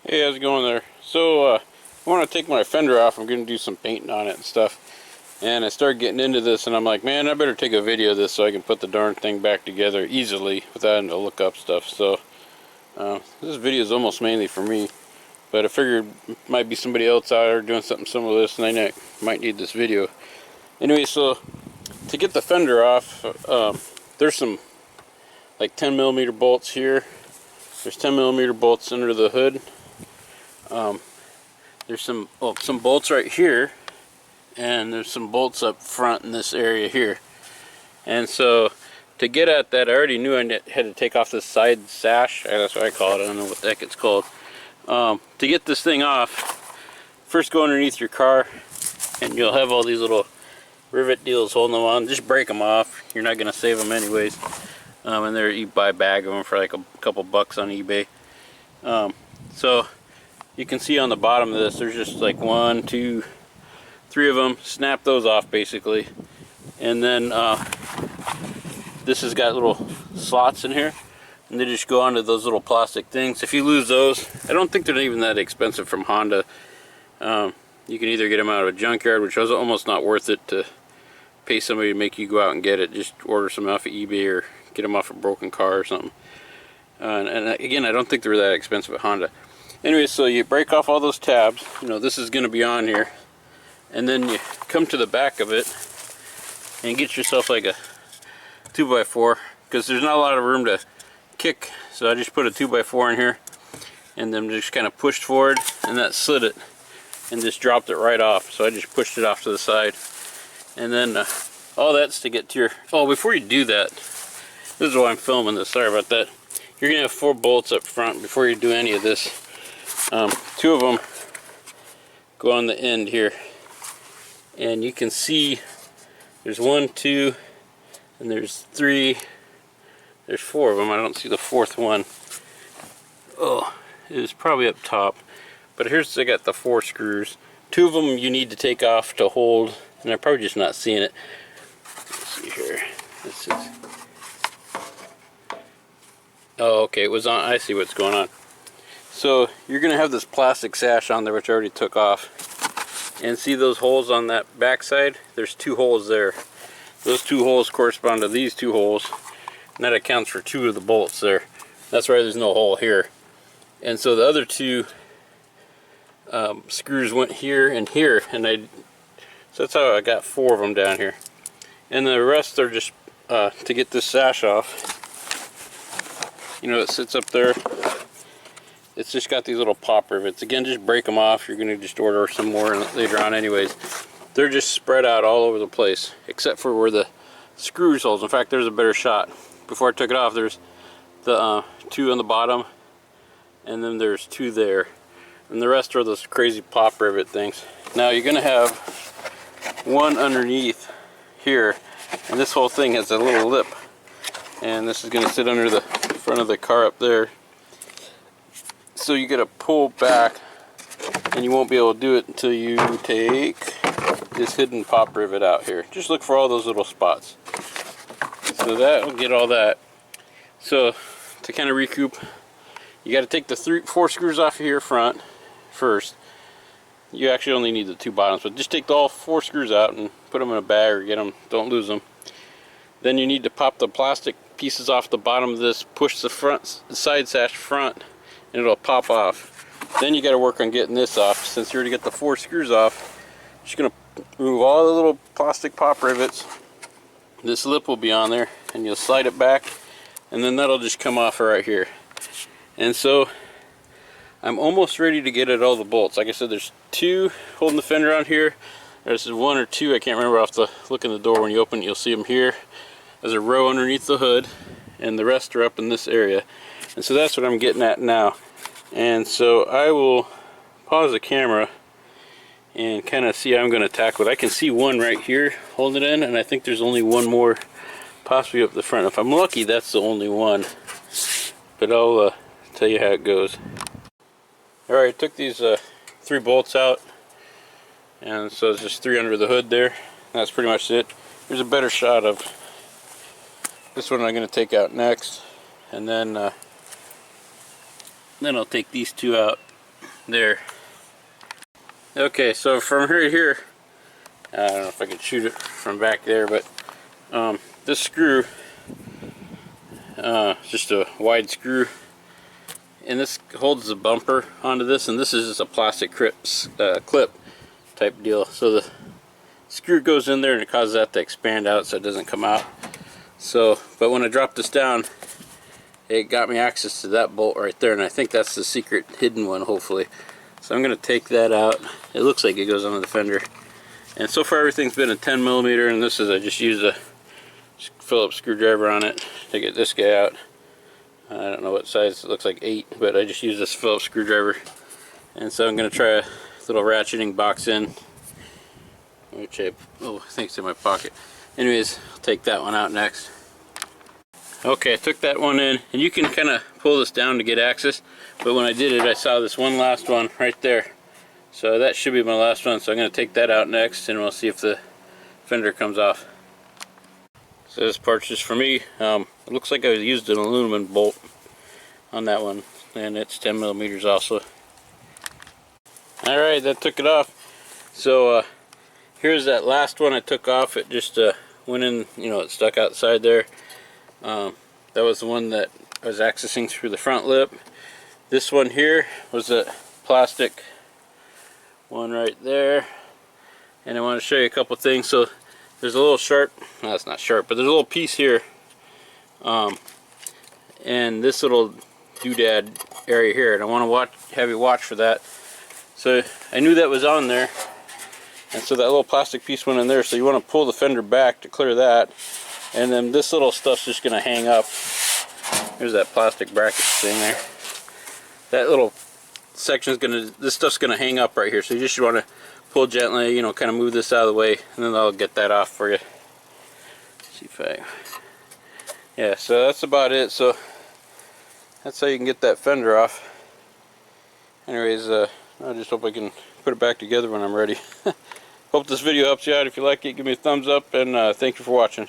Hey, how's it going there? So, I want to take my fender off. I'm going to do some painting on it and stuff. And I started getting into this, and I'm like, man, I better take a video of this so I can put the darn thing back together easily without having to look up stuff. So, this video is almost mainly for me. But I figured might be somebody else out there doing something similar to this, and they might need this video. Anyway, so, to get the fender off, there's some, like, 10mm bolts here. There's 10mm bolts under the hood. There's some bolts right here, and there's some bolts up front in this area here. And so to get at that, I already knew I had to take off this side sash. That's what I call it. I don't know what the heck it's called. To get this thing off, first go underneath your car, and you'll have all these little rivet deals holding them on. Just break them off. You're not going to save them anyways. And there you buy a bag of them for like a couple bucks on eBay. So you can see on the bottom of this, there's just like 1, 2, 3 of them. Snap those off basically, and then this has got little slots in here, and they just go onto those little plastic things. If you lose those, I don't think they're even that expensive from Honda. You can either get them out of a junkyard, which was almost not worth it to pay somebody to make you go out and get it. Just order some off of eBay or get them off a broken car or something. And again, I don't think they're that expensive at Honda. Anyway, so you break off all those tabs. You know, this is going to be on here. And then you come to the back of it and get yourself like a 2x4, because there's not a lot of room to kick. So I just put a 2x4 in here and then just kind of pushed forward, and that slid it and just dropped it right off. So I just pushed it off to the side. And then all that's to get to your... Oh, before you do that, this is why I'm filming this. Sorry about that. You're going to have 4 bolts up front before you do any of this. 2 of them go on the end here, and you can see there's 1, 2, and there's 3, there's 4 of them. I don't see the 4th one. Oh, it is probably up top, but here's, I got the 4 screws. 2 of them you need to take off to hold, and I'm probably just not seeing it. Let's see here. This is... Oh, okay, it was on. I see what's going on. So you're going to have this plastic sash on there, which I already took off. And see those holes on that back side? There's 2 holes there. Those 2 holes correspond to these 2 holes. And that accounts for 2 of the bolts there. That's why there's no hole here. And so the other 2 screws went here and here. And so that's how I got 4 of them down here. And the rest are just to get this sash off. You know, it sits up there. It's just got these little pop rivets. Again, just break them off. You're going to just order some more later on anyways. They're just spread out all over the place, except for where the screws holes. In fact, there's a better shot. Before I took it off, there's the 2 on the bottom, and then there's 2 there. And the rest are those crazy pop rivet things. Now, you're going to have 1 underneath here, and this whole thing has a little lip. And this is going to sit under the front of the car up there. So you got to pull back, and you won't be able to do it until you take this hidden pop rivet out here. Just look for all those little spots. So that will get all that. So to kind of recoup, you got to take the 4 screws off of here front first. You actually only need the 2 bottoms, but just take all 4 screws out and put them in a bag or get them. Don't lose them. Then you need to pop the plastic pieces off the bottom of this, push the side sash front, and it'll pop off. Then you got to work on getting this off. Since you already got the 4 screws off, just gonna remove all the little plastic pop rivets. This lip will be on there, and you'll slide it back, and then that'll just come off right here. And so I'm almost ready to get at all the bolts. Like I said, there's 2 holding the fender on here. There's 1 or 2, I can't remember off the look in the door. When you open it, you'll see them here. There's a row underneath the hood, and the rest are up in this area. And so that's what I'm getting at now. And so I will pause the camera and kind of see how I'm going to tackle it. I can see 1 right here holding it in, and I think there's only 1 more possibly up the front. If I'm lucky, that's the only one. But I'll tell you how it goes. Alright, I took these 3 bolts out, and so it's just 3 under the hood there. That's pretty much it. There's a better shot of this one I'm going to take out next, and then I'll take these 2 out there. Okay, so from right here, I don't know if I can shoot it from back there, but this screw, just a wide screw, and this holds the bumper onto this, and this is just a plastic clip type deal. So the screw goes in there and it causes that to expand out so it doesn't come out. So, but when I dropped this down, it got me access to that bolt right there, and I think that's the secret hidden one, hopefully. So I'm going to take that out. It looks like it goes onto the fender. And so far everything's been a 10mm, and this is, I just used a Phillips screwdriver on it to get this guy out. I don't know what size, it looks like 8, but I just used this Phillips screwdriver. And so I'm going to try a little ratcheting box in, which I think it's in my pocket. Anyways, I'll take that one out next. Okay, I took that one in, and you can kind of pull this down to get access, but when I did it I saw this one last one right there. So that should be my last one, so I'm going to take that out next and we'll see if the fender comes off. So this part's just for me. It looks like I used an aluminum bolt on that one, and it's 10mm also. Alright, that took it off. So here's that last one I took off. It just went in, you know, it stuck outside there. That was the one that I was accessing through the front lip. This one here was a plastic one right there. And I want to show you a couple things. So there's a little sharp, no, it's not sharp, but there's a little piece here, and this little doodad area here, and I want to have you watch for that. So I knew that was on there, and so that little plastic piece went in there. So you want to pull the fender back to clear that, and then this little stuff's just going to hang up. There's that plastic bracket thing there. That little section's this stuff's going to hang up right here. So you just want to pull gently, you know, kind of move this out of the way, and then I'll get that off for you. See if I, yeah, so that's about it. So that's how you can get that fender off. Anyways, I just hope I can put it back together when I'm ready. Hope this video helps you out. If you like it, give me a thumbs up, and thank you for watching.